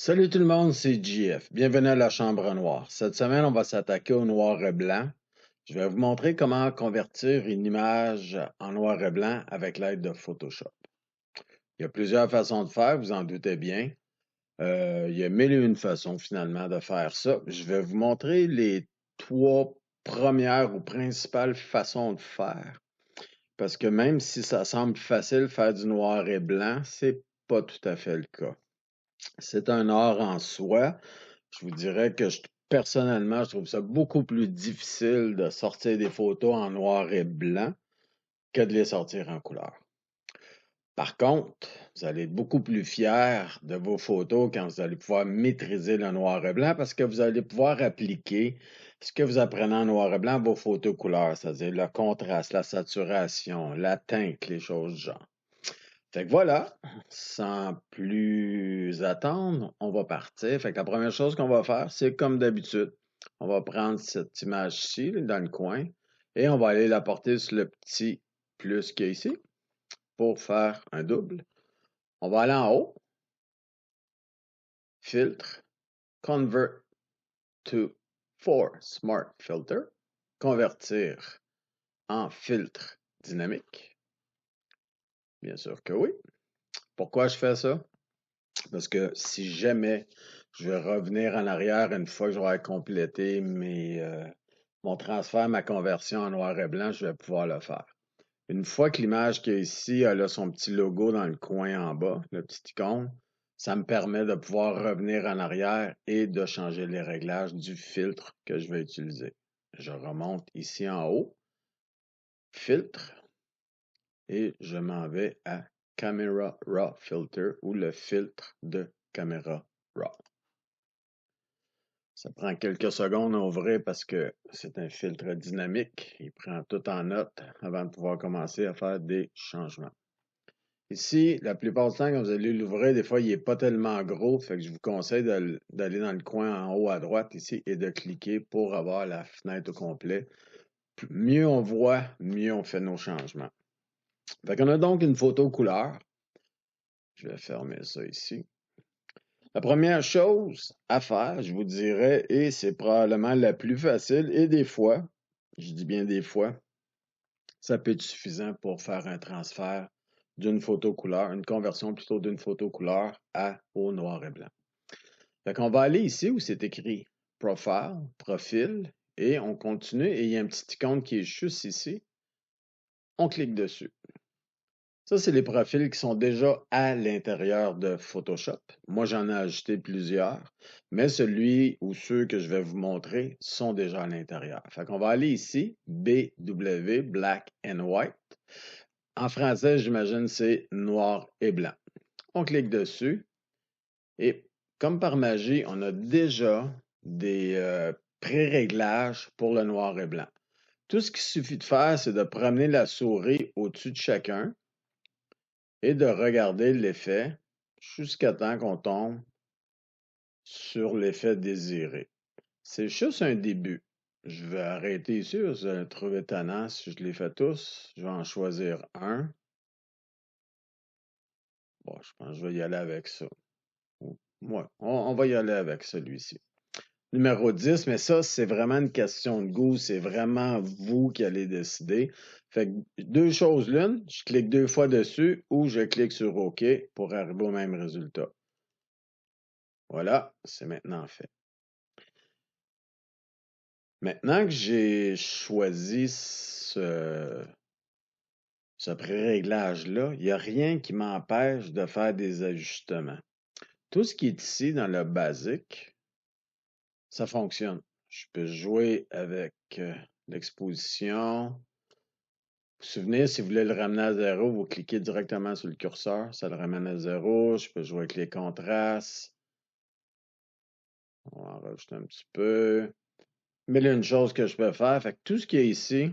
Salut tout le monde, c'est JF. Bienvenue à la Chambre noire. Cette semaine, on va s'attaquer au noir et blanc. Je vais vous montrer comment convertir une image en noir et blanc avec l'aide de Photoshop. Il y a plusieurs façons de faire, vous en doutez bien. Il y a mille et une façons finalement de faire ça. Je vais vous montrer les trois premières ou principales façons de faire. Parce que même si ça semble facile faire du noir et blanc, c'est pas tout à fait le cas. C'est un art en soi. Je vous dirais que personnellement, je trouve ça beaucoup plus difficile de sortir des photos en noir et blanc que de les sortir en couleur. Par contre, vous allez être beaucoup plus fier de vos photos quand vous allez pouvoir maîtriser le noir et blanc parce que vous allez pouvoir appliquer ce que vous apprenez en noir et blanc à vos photos couleurs, c'est-à-dire le contraste, la saturation, la teinte, les choses du genre. Fait que voilà, sans plus attendre, on va partir. Fait que la première chose qu'on va faire, c'est comme d'habitude, on va prendre cette image-ci, là, dans le coin, et on va aller la porter sur le petit plus qu'il y a ici pour faire un double. On va aller en haut, filtre, convert to for smart filter, convertir en filtre dynamique. Bien sûr que oui. Pourquoi je fais ça? Parce que si jamais je vais revenir en arrière une fois que j'aurai complété mon transfert, ma conversion en noir et blanc, je vais pouvoir le faire. Une fois que l'image qui est ici a là, son petit logo dans le coin en bas, le petit icône, ça me permet de pouvoir revenir en arrière et de changer les réglages du filtre que je vais utiliser. Je remonte ici en haut, filtre, et je m'en vais à Camera Raw Filter ou le filtre de caméra RAW. Ça prend quelques secondes à ouvrir parce que c'est un filtre dynamique. Il prend tout en note avant de pouvoir commencer à faire des changements. Ici, la plupart du temps, quand vous allez l'ouvrir, des fois, il n'est pas tellement gros. Fait que je vous conseille d'aller dans le coin en haut à droite ici et de cliquer pour avoir la fenêtre au complet. Mieux on voit, mieux on fait nos changements. Fait qu'on a donc une photo couleur. Je vais fermer ça ici. La première chose à faire, je vous dirais, et c'est probablement la plus facile, et des fois, je dis bien des fois, ça peut être suffisant pour faire un transfert d'une photo couleur, une conversion plutôt d'une photo couleur au noir et blanc. Fait qu'on va aller ici où c'est écrit Profile, profil, et on continue, et il y a un petit icône qui est juste ici. On clique dessus. Ça, c'est les profils qui sont déjà à l'intérieur de Photoshop. Moi, j'en ai ajouté plusieurs, mais celui ou ceux que je vais vous montrer sont déjà à l'intérieur. Fait qu'on va aller ici, BW, Black and White. En français, j'imagine, c'est noir et blanc. On clique dessus et comme par magie, on a déjà des pré-réglages pour le noir et blanc. Tout ce qu'il suffit de faire, c'est de promener la souris au-dessus de chacun et de regarder l'effet jusqu'à temps qu'on tombe sur l'effet désiré. C'est juste un début. Je vais arrêter ici, vous allez le trouver étonnant si je les fais tous. Je vais en choisir un. Bon, je pense que je vais y aller avec ça. Ouais, on va y aller avec celui-ci. Numéro 10, mais ça, c'est vraiment une question de goût. C'est vraiment vous qui allez décider. Fait que deux choses l'une, je clique deux fois dessus ou je clique sur OK pour arriver au même résultat. Voilà, c'est maintenant fait. Maintenant que j'ai choisi ce pré-réglage-là, il n'y a rien qui m'empêche de faire des ajustements. Tout ce qui est ici dans le basique, ça fonctionne. Je peux jouer avec l'exposition. Vous vous souvenez, si vous voulez le ramener à zéro, vous cliquez directement sur le curseur, ça le ramène à zéro. Je peux jouer avec les contrastes. On va en rajouter un petit peu. Mais là, une chose que je peux faire, fait que tout ce qui est ici,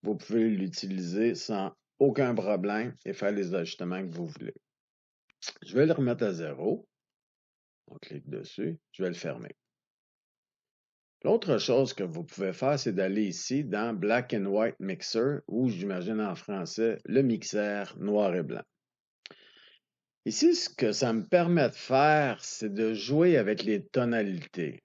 vous pouvez l'utiliser sans aucun problème et faire les ajustements que vous voulez. Je vais le remettre à zéro. On clique dessus. Je vais le fermer. L'autre chose que vous pouvez faire, c'est d'aller ici dans Black and White Mixer ou j'imagine en français le mixeur noir et blanc. Ici, ce que ça me permet de faire, c'est de jouer avec les tonalités.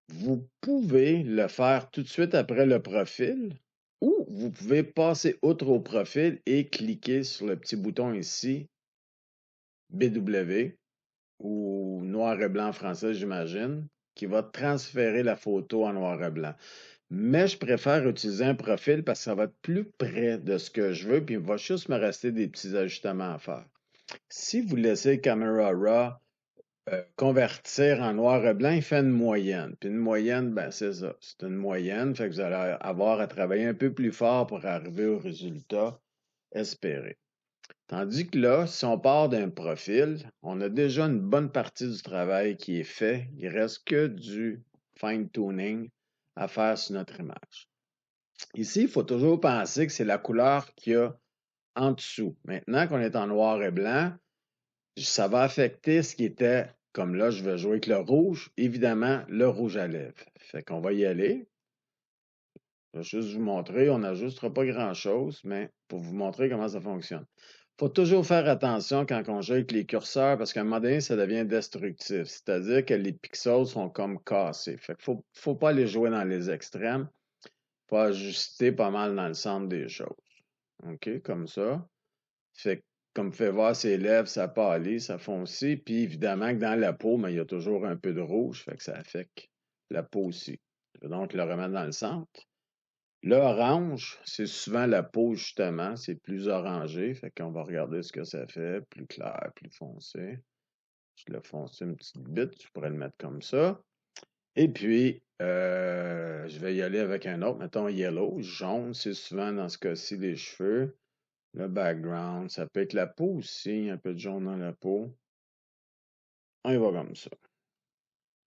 Vous pouvez le faire tout de suite après le profil ou vous pouvez passer outre au profil et cliquer sur le petit bouton ici, BW ou noir et blanc en français, j'imagine, qui va transférer la photo en noir et blanc. Mais je préfère utiliser un profil parce que ça va être plus près de ce que je veux, puis il va juste me rester des petits ajustements à faire. Si vous laissez Camera Raw convertir en noir et blanc, il fait une moyenne. Puis une moyenne, ben c'est ça. C'est une moyenne, fait que vous allez avoir à travailler un peu plus fort pour arriver au résultat espéré. Tandis que là, si on part d'un profil, on a déjà une bonne partie du travail qui est fait. Il reste que du fine-tuning à faire sur notre image. Ici, il faut toujours penser que c'est la couleur qu'il y a en dessous. Maintenant qu'on est en noir et blanc, ça va affecter ce qui était, comme là, je vais jouer avec le rouge, évidemment, le rouge à lèvres. Fait qu'on va y aller. Je vais juste vous montrer, on n'ajustera pas grand-chose, mais pour vous montrer comment ça fonctionne. Il faut toujours faire attention quand on joue avec les curseurs parce qu'à un moment donné, ça devient destructif. C'est-à-dire que les pixels sont comme cassés. Fait qu'il faut pas les jouer dans les extrêmes. Il faut ajuster pas mal dans le centre des choses. OK, comme ça. Fait que, comme fait voir ses lèvres, ça pâlit, ça foncit. Puis évidemment que dans la peau, mais il y a toujours un peu de rouge, fait que ça affecte la peau aussi. Je vais donc le remettre dans le centre. L'orange, c'est souvent la peau, justement. C'est plus orangé. Fait qu'on va regarder ce que ça fait. Plus clair, plus foncé. Je le fonce une petite bite. Je pourrais le mettre comme ça. Et puis, je vais y aller avec un autre. Mettons yellow. Jaune, c'est souvent dans ce cas-ci les cheveux. Le background, ça peut être la peau aussi, un peu de jaune dans la peau. On y va comme ça.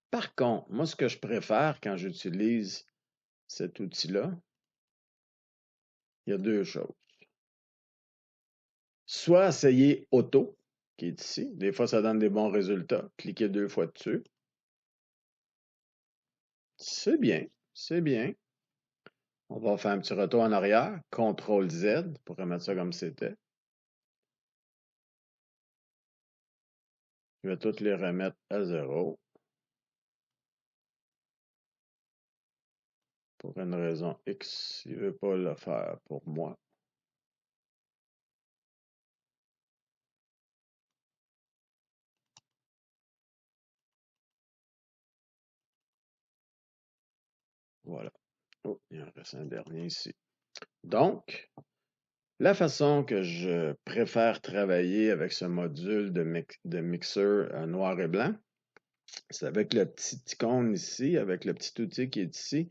Par contre, moi, ce que je préfère quand j'utilise cet outil-là, il y a deux choses. Soit essayer auto, qui est ici. Des fois, ça donne des bons résultats. Cliquez deux fois dessus. C'est bien, c'est bien. On va faire un petit retour en arrière. CTRL Z pour remettre ça comme c'était. Je vais toutes les remettre à zéro. Pour une raison X, il ne veut pas le faire pour moi. Voilà. Oh, il en reste un dernier ici. Donc, la façon que je préfère travailler avec ce module de mixeur noir et blanc, c'est avec le petit icône ici, avec le petit outil qui est ici,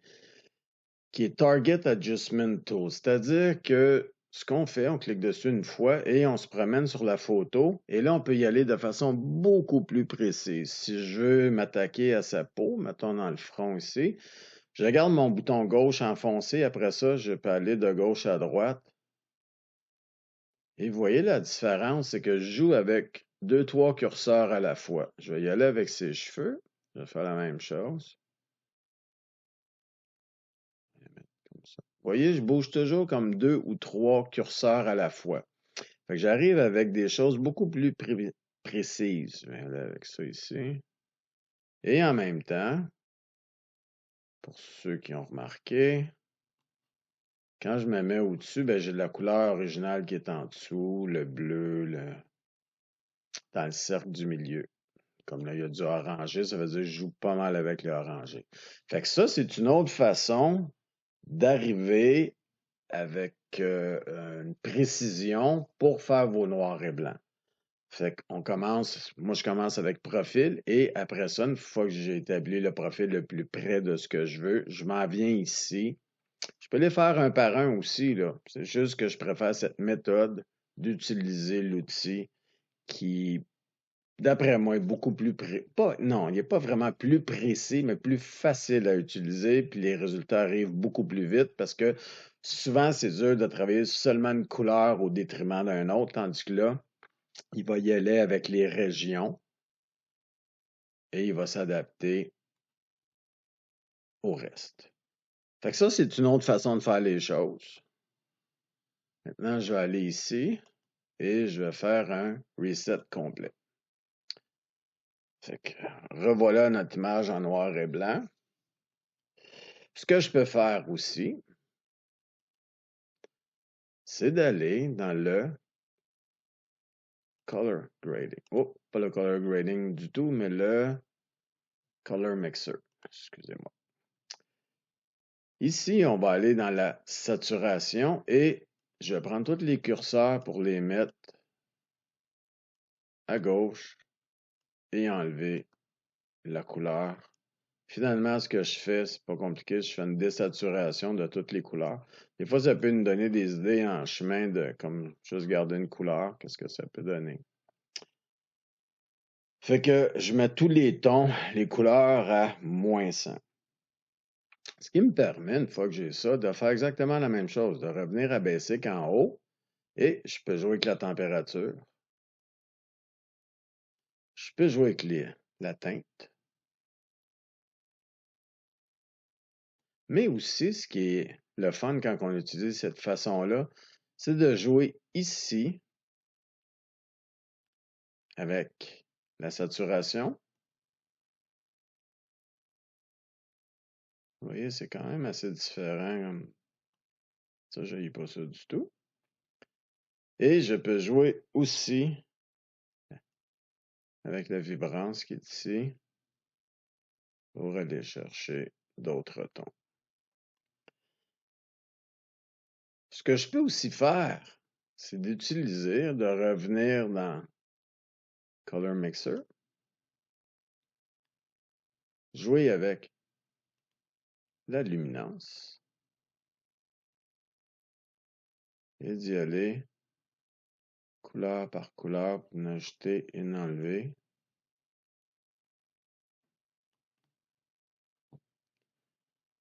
qui est Target Adjustment Tool. C'est-à-dire que ce qu'on fait, on clique dessus une fois et on se promène sur la photo. Et là, on peut y aller de façon beaucoup plus précise. Si je veux m'attaquer à sa peau, mettons dans le front ici, je garde mon bouton gauche enfoncé. Après ça, je peux aller de gauche à droite. Et vous voyez la différence, c'est que je joue avec deux, trois curseurs à la fois. Je vais y aller avec ses cheveux. Je vais faire la même chose. Comme ça. Vous voyez, je bouge toujours comme deux ou trois curseurs à la fois. Fait que j'arrive avec des choses beaucoup plus précises. Je vais aller avec ça ici. Et en même temps, pour ceux qui ont remarqué, quand je me mets au-dessus, ben, j'ai la couleur originale qui est en dessous, le bleu, dans le cercle du milieu. Comme là, il y a du orangé, ça veut dire que je joue pas mal avec le orangé. Fait que ça, c'est une autre façon d'arriver avec une précision pour faire vos noirs et blancs. Fait qu'on commence, moi je commence avec profil et après ça, une fois que j'ai établi le profil le plus près de ce que je veux, je m'en viens ici. Je peux les faire un par un aussi, là. C'est juste que je préfère cette méthode d'utiliser l'outil qui, d'après moi, est beaucoup plus non, il n'est pas vraiment plus précis, mais plus facile à utiliser, puis les résultats arrivent beaucoup plus vite parce que souvent, c'est dur de travailler seulement une couleur au détriment d'un autre, tandis que là, il va y aller avec les régions et il va s'adapter au reste. Fait que ça, c'est une autre façon de faire les choses. Maintenant, je vais aller ici. et je vais faire un reset complet. Fait que revoilà notre image en noir et blanc. Ce que je peux faire aussi, c'est d'aller dans le color grading. Oh, pas le color grading du tout, mais le color mixer. Excusez-moi. Ici, on va aller dans la saturation et je vais prendre tous les curseurs pour les mettre à gauche et enlever la couleur. Finalement, ce que je fais, c'est pas compliqué, je fais une désaturation de toutes les couleurs. Des fois, ça peut nous donner des idées en chemin de comme juste garder une couleur, qu'est-ce que ça peut donner. Fait que je mets tous les tons, les couleurs à -100. Ce qui me permet, une fois que j'ai ça, de faire exactement la même chose, de revenir à Basic en haut et je peux jouer avec la température. Je peux jouer avec la teinte. Mais aussi, ce qui est le fun quand on utilise cette façon-là, c'est de jouer ici avec la saturation. Vous voyez, c'est quand même assez différent. Ça, je n'ai pas ça du tout. Et je peux jouer aussi avec la vibrance qui est ici pour aller chercher d'autres tons. Ce que je peux aussi faire, c'est d'utiliser, de revenir dans Color Mixer, jouer avec la luminance et d'y aller couleur par couleur pour en ajouter et en enlever.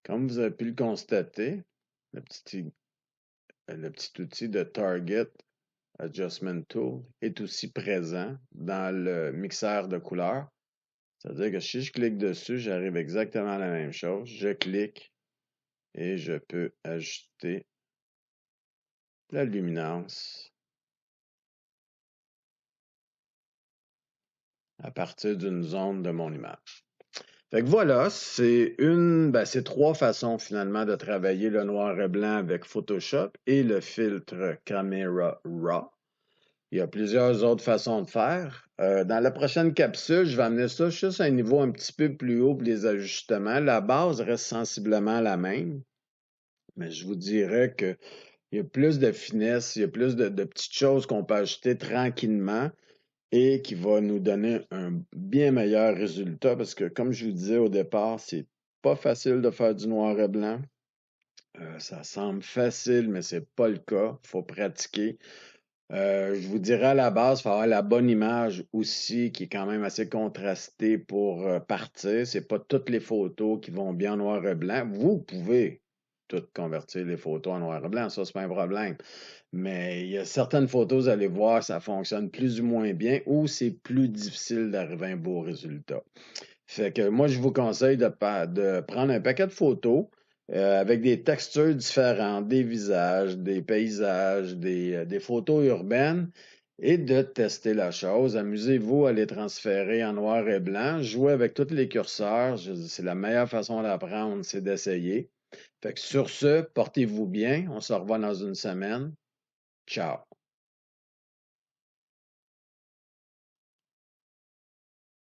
Comme vous avez pu le constater, le petit outil de Target Adjustment Tool est aussi présent dans le mixeur de couleurs. C'est-à-dire que si je clique dessus, j'arrive exactement à la même chose. Je clique et je peux ajuster la luminance à partir d'une zone de mon image. Fait que voilà, c'est trois façons finalement de travailler le noir et blanc avec Photoshop et le filtre Camera Raw. Il y a plusieurs autres façons de faire. Dans la prochaine capsule, je vais amener ça juste à un niveau un petit peu plus haut pour les ajustements. La base reste sensiblement la même, mais je vous dirais qu'il y a plus de finesse, il y a plus de petites choses qu'on peut ajouter tranquillement et qui va nous donner un bien meilleur résultat parce que, comme je vous disais au départ, c'est pas facile de faire du noir et blanc. Ça semble facile, mais c'est pas le cas. Il faut pratiquer. Je vous dirais à la base, il faut avoir la bonne image aussi, qui est quand même assez contrastée pour partir. C'est pas toutes les photos qui vont bien en noir et blanc. Vous pouvez toutes convertir les photos en noir et blanc, ça, c'est pas un problème. Mais il y a certaines photos, vous allez voir, ça fonctionne plus ou moins bien ou c'est plus difficile d'arriver à un beau résultat. Fait que moi, je vous conseille de prendre un paquet de photos avec des textures différentes, des visages, des paysages, des photos urbaines et de tester la chose. Amusez-vous à les transférer en noir et blanc. Jouez avec tous les curseurs. C'est la meilleure façon d'apprendre, c'est d'essayer. Fait que sur ce, portez-vous bien. On se revoit dans une semaine. Ciao.